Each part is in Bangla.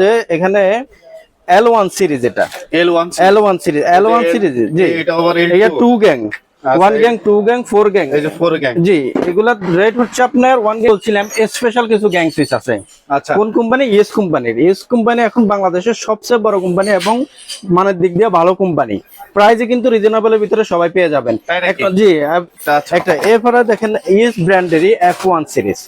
যে এখানে L1 সিরিজ, এটা L1 সিরিজ জি, এটা 2 গ্যাং, 1 গ্যাং 2 গ্যাং 4 গ্যাং, এই যে 4 গ্যাং জি। এগুলা রেট হচ্ছে আপনার 1 গ্যাং বলছিলাম, স্পেশাল কিছু গ্যাং সুইচ আছে। আচ্ছা, কোন কোম্পানি? ইয়েস কোম্পানির। ইয়েস কোম্পানি এখন বাংলাদেশের সবচেয়ে বড় কোম্পানি এবং মানের দিক দিয়ে ভালো কোম্পানি। প্রাইসে কিন্তু রিজনেবলের ভিতরে সবাই পেয়ে যাবেন। জি, একটা এরপরে দেখেন ইয়েস ব্র্যান্ডেরই F1 সিরিজ,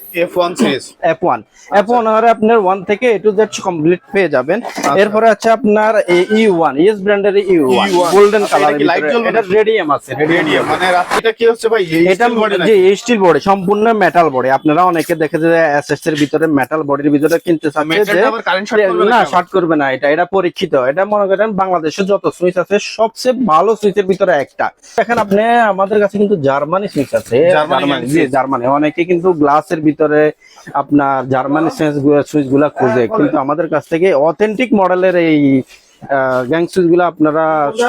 F1 আর আপনার 1 থেকে A to Z কমপ্লিট পেয়ে যাবেন। এরপরে আছে আপনার E1, ইয়েস ব্র্যান্ডের E1 গোল্ডেন কালার, এটা রেডিয়াম আছে। রেডিয়াম মানে রাত্রিটা কি হচ্ছে ভাই? এটা জি স্টিল বডি, সম্পূর্ণ মেটাল বডি। আপনারা অনেকে দেখে যে এসএস এর ভিতরে মেটাল বডির ভিতরে কিনতে চাচ্ছে যে না, শর্ট করবে না। এটা পরীক্ষিত। এটা মনে করেন বাংলাদেশে যত সুইচ আছে সবচেয়ে ভালো সুইচের ভিতরে একটা। দেখেন আপনি আমাদের কাছে কিন্তু জার্মানি সুইচ আছে, জার্মানি। অনেকে কিন্তু গ্লাসের ভিতরে আপনার জার্মানি সুইচ গুলা খুঁজে, কিন্তু আমাদের কাছ থেকে অথেন্টিক মডেলের এই গ্যাং সুইচ গুলা আপনারা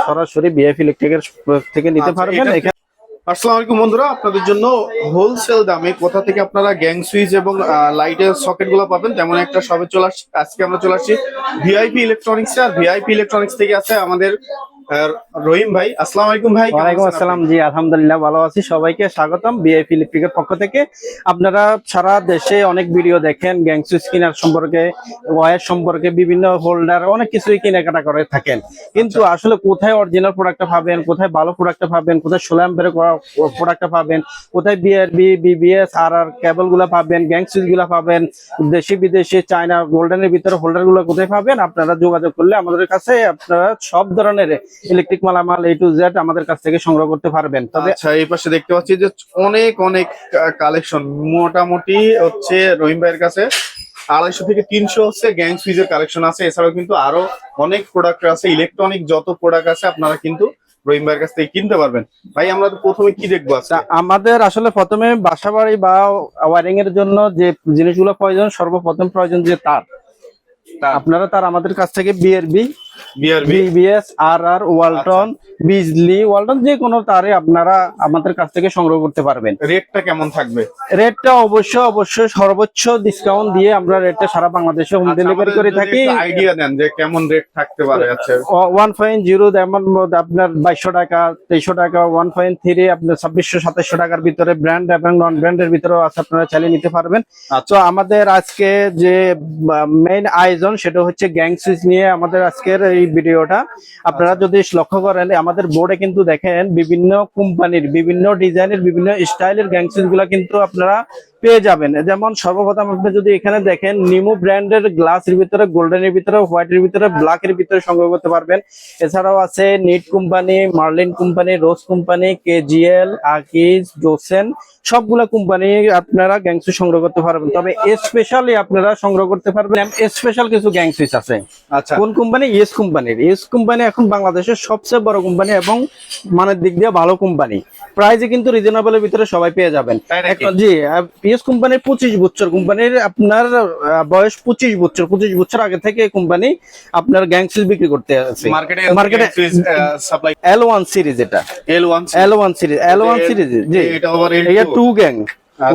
সরাসরি বিএফ ইলেকট্রিকের থেকে নিতে পারবেন। আসসালামু আলাইকুম বন্ধুরা, আপনাদের জন্য হোলসেল দামে কোথা থেকে আপনারা গ্যাং সুইচ এবং লাইটের সকেট গুলো পাবেন তেমন একটা সবে চলে আসছি। আজকে আমরা চলে আসছি ভিআইপি ইলেকট্রনিক্স। আর ভিআইপি ইলেকট্রনিক্স থেকে আছে আমাদের রহিম ভাই। আসসালামু আলাইকুম ভাই। ওয়ালাইকুম আসসালাম। জি আলহামদুলিল্লাহ ভালো আছি। সবাইকে স্বাগতম ভিআইপি ইলেকট্রিকের পক্ষ থেকে। আপনারা সারা দেশে অনেক ভিডিও দেখেন গ্যাং সুইচ কেনার সম্পর্কে, ওয়্যার সম্পর্কে, বিভিন্ন হোল্ডার অনেক কিছুই কেনাকাটা করে থাকেন, কিন্তু আসলে কোথায় অরিজিনাল প্রোডাক্টটা পাবেন, কোথায় ভালো প্রোডাক্টটা পাবেন, কোথায় 16 অ্যাম্পিয়ারের প্রোডাক্টটা পাবেন, কোথায় বিআরবি বিবিএস আর কেবল গুলা পাবেন, গ্যাং সুইচ গুলা পাবেন, দেশি বিদেশি চায়না গোল্ডেনের ভিতরে হোল্ডার গুলো কোথায় পাবেন, আপনারা যোগাযোগ করলে আমাদের কাছে আপনারা সব ধরনের ইলেকট্রিক মালামাল A to Z আমাদের কাছ থেকে সংগ্রহ করতে পারবেন। তবে আচ্ছা, এই পাশে দেখতে পাচ্ছি যে অনেক কালেকশন, মোটামুটি হচ্ছে রহিম ভাইয়ের কাছে 250 থেকে 300 হচ্ছে গ্যাং সুইচের কালেকশন আছে। এছাড়াও কিন্তু আরো অনেক প্রোডাক্ট আছে, ইলেকট্রনিক যত প্রোডাক্ট আছে আপনারা কিন্তু রহিম ভাইয়ের কাছ থেকে কিনতে পারবেন। ভাই আমরা প্রথমে কি দেখবো আজকে? আমাদের আসলে প্রথমে বাসাবাড়ি বা ওয়্যারিং এর জন্য যে জিনিসগুলো প্রয়োজন, সর্বপ্রথম প্রয়োজন যে তার। আপনারা তার আমাদের কাছ থেকে বিআরবি বিবিএস আর ওয়ালটন, বিজলি, ওয়ালটন যে কোনো তারে আপনারা আমাদের কাছ থেকে সংগ্রহ করতে পারবেন। রেটটা কেমন থাকবে? রেটটা অবশ্যই সর্বোচ্চ ডিসকাউন্ট দিয়ে আমরা রেটটা সারা বাংলাদেশে হোম ডেলিভারি করে থাকি। আইডিয়া দেন যে কেমন রেট থাকতে পারে? আচ্ছা, 1.0 যেমন আপনার 2200 টাকা, 2300 টাকা, 1.3 আপনার 2600-2700 টাকার ভিতরে ব্র্যান্ড এবং নন ব্র্যান্ডের ভিতরেও আছে, আপনারা চালিয়ে নিতে পারবেন। তো আমাদের আজকে যে মেইন আয়োজন সেটা হচ্ছে গ্যাং সুইচ নিয়ে আমাদের আজকের এই ভিডিওটা। আপনারা যদি লক্ষ্য করেন আমাদের বোর্ডে কিন্তু দেখেন বিভিন্ন কোম্পানির, বিভিন্ন ডিজাইনের, বিভিন্ন স্টাইলের গ্যাং সুইচ গুলা কিন্তু আপনারা পেয়ে যাবেন। যেমন সর্বপ্রথম আপনি যদি এখানে দেখেন নিমো ব্র্যান্ডের গ্লাসের ভিতরে, গোল্ডেনের ভিতরে, হোয়াইটের ভিতরে, ব্ল্যাকের ভিতরে সংগ্রহ করতে পারবেন। এছাড়াও আছে নিট কোম্পানি, মার্লিন কোম্পানি, রোজ কোম্পানি, কেজিএল, আকিজ, জোসেন, সবগুলা কোম্পানি আপনারা গ্যাং সুইচ সংগ্রহ করতে পারবেন। তবে স্পেশালি আপনারা সংগ্রহ করতে পারবেন স্পেশাল কিছু গ্যাং সুইচ আছে। আচ্ছা, কোন কোম্পানি? ইয়েস কোম্পানির। ইয়েস কোম্পানি এখন বাংলাদেশের সবচেয়ে বড় কোম্পানি এবং মানের দিক দিয়ে ভালো কোম্পানি। প্রাইসে কিন্তু রিজনেবলের ভিতরে সবাই পেয়ে যাবেন। জি, ইয়েস কোম্পানির 25 বছর, কোম্পানির আপনার বয়স 25 বছর আগে থেকে কোম্পানি আপনার গ্যাং সুইচ বিক্রি করতে আছে মার্কেটে। সাপ্লাই L1 সিরিজ, এটা L1 সিরিজ জি, এটা 2 গ্যাং,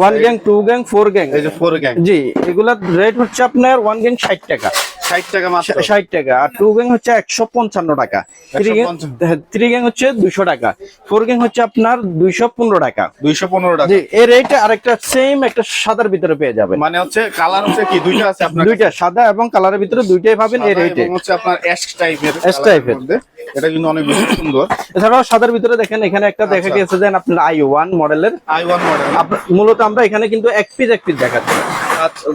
1 গ্যাং 2 গ্যাং 4 গ্যাং, এই যে 4 গ্যাং জি। এগুলা রেট হচ্ছে আপনার 1 গ্যাং 60 টাকা, 60 টাকা মাত্র, 60 টাকা। আর 2 গ্যাং হচ্ছে 155 টাকা, 3 গ্যাং হচ্ছে 200 টাকা, 4 গ্যাং হচ্ছে আপনার 215 টাকা, 215 টাকা। জি, এই রেট আরেকটা সেম একটা সাদার ভিতরে পেয়ে যাবেন। মানে হচ্ছে কালার হচ্ছে কি দুইটা আছে আপনার? দুইটা, সাদা এবং কালারের ভিতরে দুইটাই পাবেন এই রেটে। হচ্ছে আপনার অ্যাশ টাইপের, এটা কিন্তু অনেক বেশি সুন্দর। এছাড়াও সাদার ভিতরে দেখেন এখানে একটা দেখা গেছে যে আপনার i1 মডেলের, মূলত আমরা এখানে কিন্তু এক পিস দেখাচ্ছি। আচ্ছা,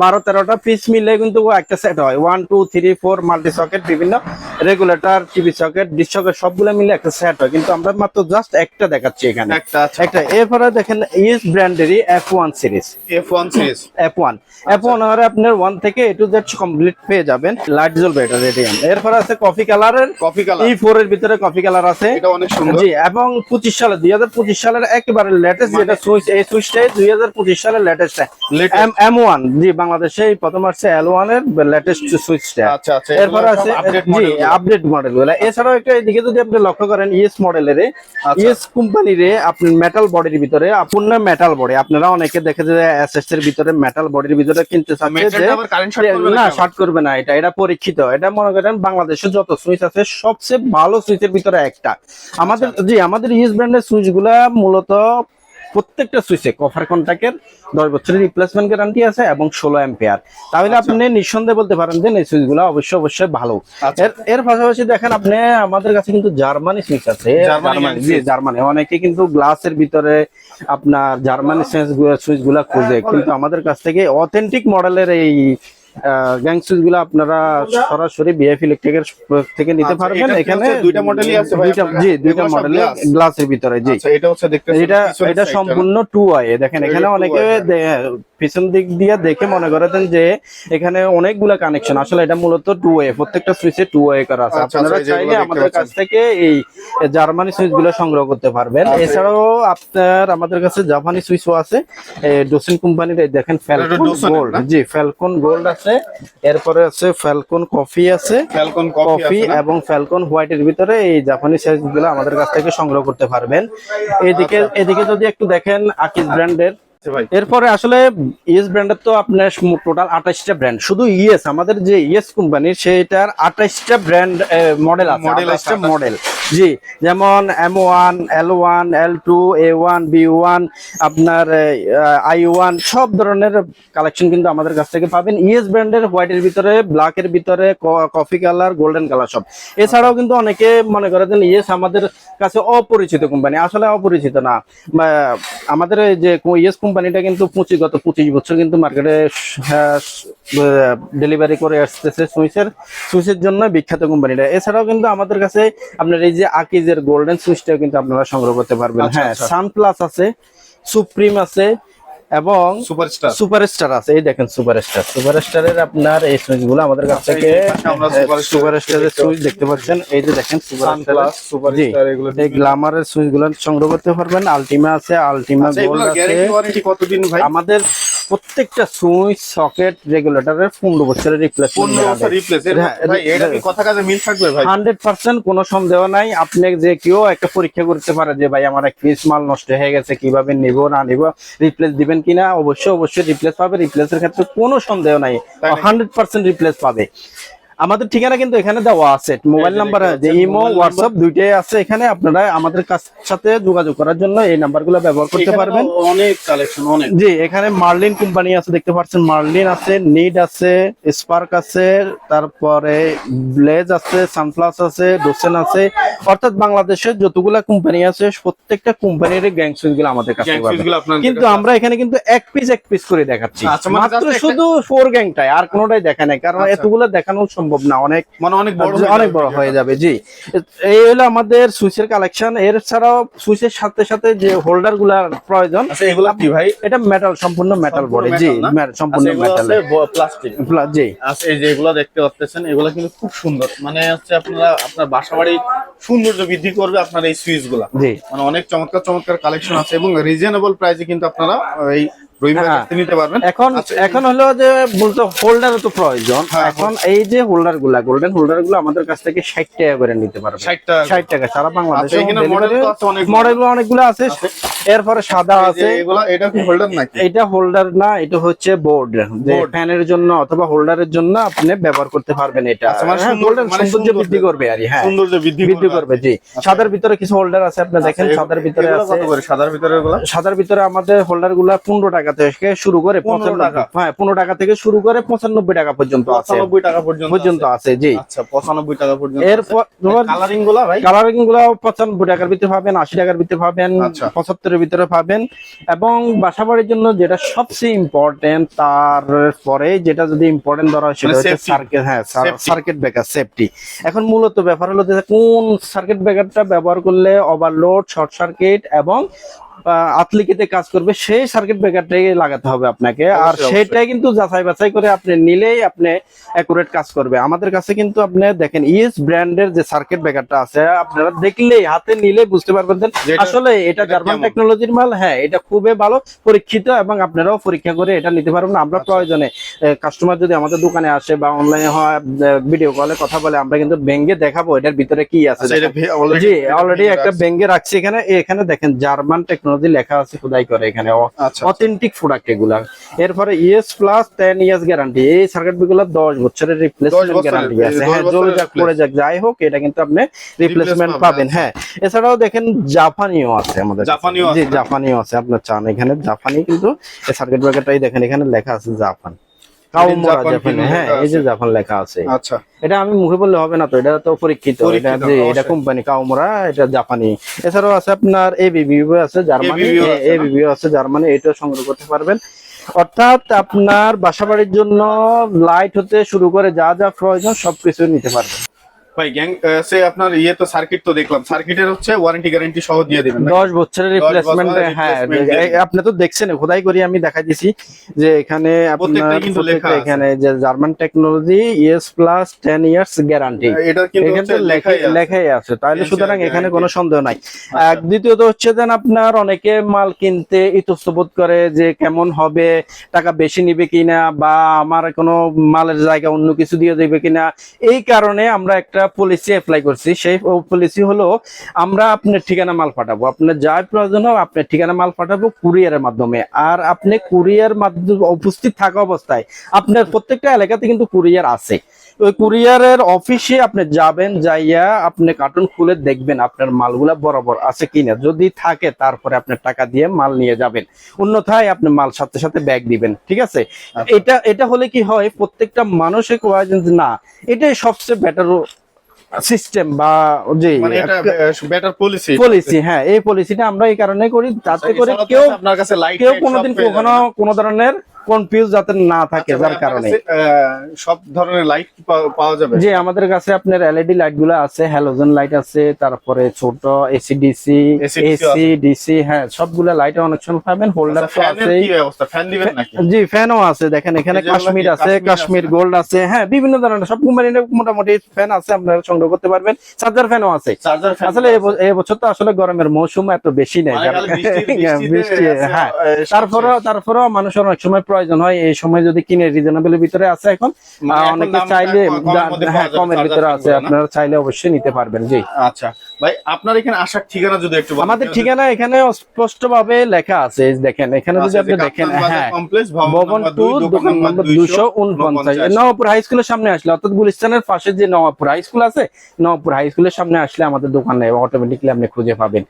12-13টা পিস মিলে কিন্তু একটা সেট হয়। 1 2 3 4 মাল্টি সকেট, বিভিন্ন regulator, TV socket, dish socket সবগুলো মিলে একটা সেট হয়, কিন্তু আমরা মাত্র জাস্ট একটা দেখাচ্ছি এখানে একটা। এরপরে দেখেন ইয়েস ব্র্যান্ডেরই F1 সিরিজ, F1 আর আপনার 1 থেকে A to Z কমপ্লিট পেয়ে যাবেন। লাইট জ্বলবে, এটা রেডিয়াম। এরপর আছে কফি কালার E4 এর ভিতরে কফি কালার আছে, এটা অনেক সুন্দর। জি, এবং 2025 সালের একেবারে লেটেস্ট যেটা সুইচ, এই সুইচটাই 2025 সালের লেটেস্ট M1, জি, বাংলাদেশে প্রথম আসছে L1 এর লেটেস্ট সুইচটা। আচ্ছা, এরপর আছে জি আপডেট মডেল গুলা। এছাড়াও একটা এদিকে যদি আপনি লক্ষ্য করেন ইএস মডেলের, আচ্ছা। ইএস কোম্পানির আপনি মেটাল বডির ভিতরে পূর্ণ মেটাল বডি, আপনারা অনেকে দেখে যে এসএস এর ভিতরে মেটাল বডির ভিতরে কিনতে চাচ্ছে যে মেটালটা আবার কারেন্ট শর্ট করবে না নাকি? শর্ট করবে না, এটা পরীক্ষিত। এটা মনে করেন বাংলাদেশে যত সুইচ আছে সবচেয়ে ভালো সুইচের ভিতরে একটা। আমাদের জি আমাদের ইএস ব্র্যান্ডের সুইচ গুলা মূলত প্রত্যেকটা সুইচে কপার কন্টাক্টের 10 বছরের রিপ্লেসমেন্ট গ্যারান্টি আছে এবং 16 অ্যাম্পিয়ার। তাহলে আপনি নিঃসন্দেহে বলতে পারেন যে এই সুইচগুলো অবশ্যই ভালো। আচ্ছা। এর পাশাপাশি দেখেন আপনি আমাদের কাছে কিন্তু জার্মানি সুইচ আছে। জার্মানি অনেকে কিন্তু গ্লাসের ভিতরে আপনার জার্মানি সুইচগুলো খুঁজে, কিন্তু আমাদের কাছ থেকে অথেন্টিক মডেলের এই গ্যাং সুইচ গুলো আপনারা সরাসরি বিএফ ইলেকট্রিকের থেকে নিতে আচ্ছা, পারবেন। এটা এখানে হচ্ছে দুইটা মডেলই আছে ভাই আপনার? জি দুইটা এগুলো সব মডেল glass? গ্লাসের ভিতরে। জি আচ্ছা, এটা হচ্ছে দেখতে এটা সম্পূর্ণ 2 ওয়ে। দেখেন এখানে অনেকে পিছন দিক দিয়ে দেখে মনে করেন যে এখানে অনেকগুলা কানেকশন, আসলে এটা মূলত 2 ওয়ে, প্রত্যেকটা সুইচে 2 ওয়ে করা আছে। আচ্ছা, আপনারা আচ্ছা, চাইলে যেগুলো আমাদের দেখতে কাছ থেকে এই জার্মানি সুইচ গুলো সংগ্রহ করতে পারবেন। আচ্ছা। এছাড়াও আপনার আমাদের কাছে জাপানি সুইচও আছে, ডোসিন কোম্পানির। দেখেন ফ্যালকন ডোসনের গোল্ড, না? জি ফ্যালকন গোল্ড আছে, এরপরে আছে ফ্যালকন কফি আছে, ফ্যালকন কফি এবং ফ্যালকন হোয়াইটের ভিতরে এই জাপানি সাইজ গুলো আমাদের কাছ থেকে সংগ্রহ করতে পারবেন। এদিকে যদি একটু দেখেন আকিজ ব্র্যান্ডের, ভাই। এরপরে আসলে ইএস ব্র্যান্ডের তো আপনার টোটাল 28টা ব্র্যান্ড, শুধু ইএস আমাদের যে ইএস কোম্পানির সেটার 28টা ব্র্যান্ড মডেল আছে, 28টা মডেল। জি যেমন M1, L1, L2, A1, B1, আপনার I1 সব ধরনের কালেকশন কিন্তু আমাদের কাছ থেকে পাবেন। ইএস ব্র্যান্ডের হোয়াইটের ভিতরে, ব্ল্যাকের ভিতরে, কফি কালার, গোল্ডেন কালার সব। এছাড়াও কিন্তু অনেকে মনে করেন ইএস আমাদের কাছে অপরিচিত কোম্পানি, আসলে অপরিচিত না। আমাদের যে ইএস কোম্পানিটা কিন্তু গত 25 বছর কিন্তু মার্কেটে ডেলিভারি করে আসতেছে সুইচের জন্য বিখ্যাত কোম্পানিটা। এছাড়াও কিন্তু আমাদের কাছে আপনার এই যে আকিজের গোল্ডেন সুইচটাও কিন্তু আপনারা সংগ্রহ করতে পারবেন। হ্যাঁ, সানপ্লাস আছে, সুপ্রিম আছে এবং সুপারস্টার আছে। এই দেখেন সুপারস্টারের আপনার এই সুইচ গুলো আমাদের কাছ থেকে সুপারস্টারের সুইচ দেখতে পাচ্ছেন। এই যে দেখেন সুপারস্টার, এই গ্ল্যামারের সুইচ গুলো সংগ্রহ করতে পারবেন। আলটিমা আছে, আলটিমা গোল্ড আছে। কতদিন ভাই? আমাদের প্রত্যেকটা সুইচ সকেট রেগুলেটরের 15 বছরের রিপ্লেসমেন্ট। 100% কোনো সন্দেহ নাই। আপনি যে কেউ একটা পরীক্ষা করতে পারে যে ভাই আমার এক পিস মাল নষ্ট হয়ে গেছে, কিভাবে নিব না নিব, রিপ্লেস দিবেন কিনা, অবশ্যই রিপ্লেস পাবে। রিপ্লেসের ক্ষেত্রে কোনো সন্দেহ নাই, 100% রিপ্লেস পাবে। আমাদের ঠিকানা কিন্তু এখানে দেওয়া আছে, মোবাইল নাম্বার, যে ইমো হোয়াটসঅ্যাপ দুইটাই আছে এখানে। আপনারা আমাদের সাথে যোগাযোগ করার জন্য এই নাম্বারগুলো ব্যবহার করতে পারবেন। অনেক কালেকশন, অনেক। জি এখানে মার্লিন কোম্পানি আছে, দেখতে পাচ্ছেন মার্লিন আছে, নিড আছে, স্পার্ক আছে, তারপরে ব্লেজ আছে, সানপ্লাস আছে, ডোসেন আছে। অর্থাৎ বাংলাদেশের যতগুলা কোম্পানি আছে প্রত্যেকটা কোম্পানির গ্যাং সুইচ গুলো আমাদের কাছে পাবেন। কিন্তু আমরা এখানে কিন্তু এক পিস করে দেখাচ্ছি, মাত্র শুধু 4 গ্যাংটাই, আর কোনোটাই দেখা নাই, কারণ এতগুলো দেখানো সম্ভব না, অনেক বড় হয়ে যাবে। জি এই হলো আমাদের সুইচের কালেকশন। এর ছাড়াও সুইচের সাথে সাথে যে হোল্ডার গুলার প্রয়োজন, এগুলা কি ভাই? এটা মেটাল, সম্পূর্ণ মেটাল বডি। জি সম্পূর্ণ মেটাল, প্লাস্টিক। জি আচ্ছা, এই যে এগুলো দেখতে পাচ্ছেন, এগুলো কিন্তু খুব সুন্দর, মানে হচ্ছে আপনার বাসাবাড়ি সৌন্দর্য বৃদ্ধি করবে আপনার এই সুইচ গুলা। জি মানে অনেক চমৎকার কালেকশন আছে এবং রিজনেবল প্রাইসে কিন্তু আপনারা এই নিতে পারবেন। এখন হলো যে মূলত হোল্ডার তো প্রয়োজন। এখন এই যে হোল্ডার গুলা, গোল্ডেন হোল্ডার গুলো আমাদের কাছ থেকে 60 টাকা করে নিতে পারবেন। 60 টাকা সারা বাংলাদেশে। মডেল অনেকগুলো আছে। এরপরে সাদা আছে, এটা কি হোল্ডার নাকি? এটা হোল্ডার না, এটা হচ্ছে বোর্ড, যে ফ্যানের জন্য অথবা হোল্ডারের জন্য আপনি ব্যবহার করতে পারবেন। এটা সৌন্দর্য বৃদ্ধি করবে আর কি। হ্যাঁ, সৌন্দর্য বৃদ্ধি করবে। জি সাদার ভিতরে কিছু হোল্ডার আছে, আপনি দেখেন সাদার ভিতরে আছে। সাদার ভিতরে আমাদের হোল্ডার গুলা 15 টাকা থেকে শুরু করে 15 টাকা থেকে শুরু করে 95 টাকা পর্যন্ত আছে। 95 টাকা পর্যন্ত আছে। জি আচ্ছা, 95 টাকা পর্যন্ত। এরপর কালারিং গুলো 95 টাকার ভিতরে পাবেন, 80 টাকার ভিতরে পাবেন, 75 এর ভিতরে পাবেন। এবং বাসাবাড়ির জন্য যেটা সবচেয়ে ইম্পর্টেন্ট, তারপরে যেটা যদি ইম্পর্টেন্ট ধরা হয় সেটা হচ্ছে সার্কিট। হ্যাঁ, সার্কিট ব্রেকার, সেফটি। এখন মূলত ব্যাপার হলো যে কোন সার্কিট ব্রেকারটা ব্যবহার করলে ওভারলোড, শর্ট সার্কিট এবং আতলিকিতে কাজ করবে সেই সার্কিট ব্রেকারটাই লাগাতে হবে আপনাকে। আর অবশ্যই, সেটাই কিন্তু যাচাই বাছাই করে আপনি নিলেই আপনি অ্যাকুরেট কাজ করবে। আমাদের কাছে কিন্তু আপনি দেখেন ইএস ব্র্যান্ডের যে সার্কিট ব্রেকারটা আছে, আপনারা দেখলেই হাতে নিলেই বুঝতে পারবেন যে যেটা- আসলে এটা জার্মান কেমন? টেকনোলজির মাল। হ্যাঁ, এটা খুবই ভালো পরীক্ষিত এবং আপনারাও পরীক্ষা করে এটা নিতে পারবেন। আমরা আচ্ছা। প্রয়োজনে কাস্টমার যদি আমাদের দোকানে আসে বা অনলাইনে হয় ভিডিও কলে কথা বলে, আমরা কিন্তু ভেঙে দেখাবো এটার ভিতরে কি আছে। আচ্ছা, এটা দেখেন। already- জি, এটা অলরেডি ভেঙে একটা রাখছে। ভেঙে রাখছি এখানে। এখানে দেখেন জার্মান টেকনোলজি লেখা আছে খোদাই করে এখানে, আচ্ছা, অথেন্টিক প্রোডাক্ট এগুলা। এরপরে ইএস প্লাস 10 ইয়ার্স গ্যারান্টি, এই সার্কিট গুলো 10 বছরের 10 রিপ্লেসমেন্ট বছরের, গ্যারান্টি আছে। 10 হ্যাঁ, জ্বলে বছরের যাক পড়ে যাক যাই হোক, এটা কিন্তু আপনি রিপ্লেসমেন্ট Replacement পাবেন। পাবেন, হ্যাঁ, এছাড়াও দেখেন জাপানিও আছে আমাদের কাছে। জাপানিও জি, আছে না? জাপানিও আছে। আপনার চান এখানে জাপানি, কিন্তু এই সার্কিট ব্রেকারটাই দেখেন এখানে লেখা আছে জাপান, কাউমোরা জাপান জাপানি। কিন্তু হ্যাঁ, লেখা এই যে আছে। জাপান লেখা আছে। আচ্ছা, এটা আমি মুখে বললে হবে না তো, এটা তো পরীক্ষিত। এটা পরীক্ষিত, যে এটা অবশ্যই। কোম্পানি কাউমোরা, এটা জাপানি। এছাড়াও আছে আপনার এবিবি আছে জার্মানি, ABB আছে না? এবিবি আছে জার্মানি, এটাও সংগ্রহ করতে পারবেন। অর্থাৎ আপনার বাসাবাড়ির জন্য লাইট হতে শুরু করে যা যা প্রয়োজন সবকিছু নিতে পারবেন। ভাই গ্যাং সে আপনার ইয়ে তো সার্কিট তো দেখলাম, সার্কিটের হচ্ছে ওয়ারেন্টি গ্যারান্টি সহ দিয়ে দিবেন নাকি? 10 বছরের 10 রিপ্লেসমেন্ট। বছরের হ্যাঁ, replacement দিয়ে দিবেন। আপনি তো দেখছেন খোদাই করে আমি দেখাই দিছি যে এখানে আপনার প্রত্যেকটাই কিন্তু লেখা প্রত্যেকটা আছে। এখানে যে German technology ES plus 10 years guarantee, এটা কিন্তু এখানে হচ্ছে তো লেখাই আছে। তাহলে Yes, সুতরাং yeah, এখানে guarantee। কোনো সন্দেহ নাই। আচ্ছা। দ্বিতীয়ত হচ্ছে দেন আপনার অনেকে মাল কিনতে ইতস্তত করে যে কেমন হবে, টাকা বেশি নিবে কিনা, বা আমার কোনো মালের জায়গা অন্য কিছু দিয়ে দেবে কিনা। এই কারণে আমরা একটা পলিসি অ্যাপ্লাই করছি। সেই পলিসি হলো আমরা আপনার ঠিকানা মাল পাঠাবো, আপনার যা প্রয়োজন হোক আপনার ঠিকানা মাল পাঠাবো কুরিয়ারের মাধ্যমে। আর আপনি কুরিয়ার মাধ্যমে উপস্থিত থাকা অবস্থায়, আপনার প্রত্যেকটা এলাকাতে কিন্তু কুরিয়ার আছে, ওই কুরিয়ারের অফিসে আপনি যাবেন, যাইয়া আপনি কার্টুন খুলে দেখবেন আপনার মালগুলা বরাবর আছে কিনা। যদি থাকে তারপরে আপনার টাকা দিয়ে মাল নিয়ে যাবেন, অন্যথায় আপনি মাল সাথে সাথে ব্যাগ দিবেন। ঠিক আছে? আচ্ছা। এটা হলে কি হয়, প্রত্যেকটা মানুষের কয় যে না, এটাই সবচেয়ে বেটার সিস্টেম বা যে মানে এটা বেটার পলিসি। পলিসি। হ্যাঁ, এই পলিসিটা আমরা এই কারণে করি যাতে করে কেউ আপনার কাছে লাইট কোনোদিন কখনো কোনো ধরনের কনফিউজ যাতে না থাকে, যার কারণে। সব ধরনের লাইট পাওয়া যাবে। যে আমাদের কাছে আপনার এলইডি লাইট গুলো আছে, হ্যালোজেন লাইট আছে, তারপরে ছোট এসিডিসি, এসি ডিসি, হ্যাঁ সবগুলা লাইট অনেক সময় পাবেন। হোল্ডার তো আছে। কি অবস্থা, ফ্যান দিবেন নাকি? জি, ফ্যানও আছে। দেখেন এখানে যেগুলো কাশ্মীর কি আছে, কাশ্মীর কাশ্মীর আছে? গোল্ড আছে। হ্যাঁ, বিভিন্ন ধরনের সব কোম্পানির মোটামুটি ফ্যান আছে, আপনারা সংগ্রহ করতে পারবেন। চার্জার ফ্যানও আছে। চার্জার ফ্যান আসলে এই বছর তো আসলে গরমের মৌসুম এত বেশি নেই, মানে খালি বৃষ্টিতে বৃষ্টি। আছে, হ্যাঁ, সবচেয়ে- তারপরেও মানুষের অনেক সময় প্রয়োজন হয়, এই সময় যদি কিনে রিজনেবলের ভিতরে আছে এখন। মানে এখন অনেকে দামটা চাইলে কমের মধ্যে হ্যাঁ পাওয়া যাবে, কমের চার্জার ভিতরে আছে, ফ্যানগুলো না? আপনারা চাইলে অবশ্যই নিতে পারবেন। জি, আচ্ছা ভাই, আপনার এখানে আসার ঠিকানা যদি একটু বলেন। আমাদের ঠিকানা এখানে স্পষ্ট ভাবে লেখা আছে, এই দেখেন এখানে যদি আপনি দেখেন। হ্যাঁ, কমপ্লেক্স ভবন 2 দোকান নম্বর 249, নওয়াবপুর হাই স্কুলের সামনে আসলে, অর্থাৎ গুলিস্তানের পাশে যে নওয়াবপুর হাই স্কুল আছে, নওয়াবপুর হাই স্কুলের সামনে আসলে আমাদের দোকানে অটোমেটিকলি আপনি খুঁজে পাবেন।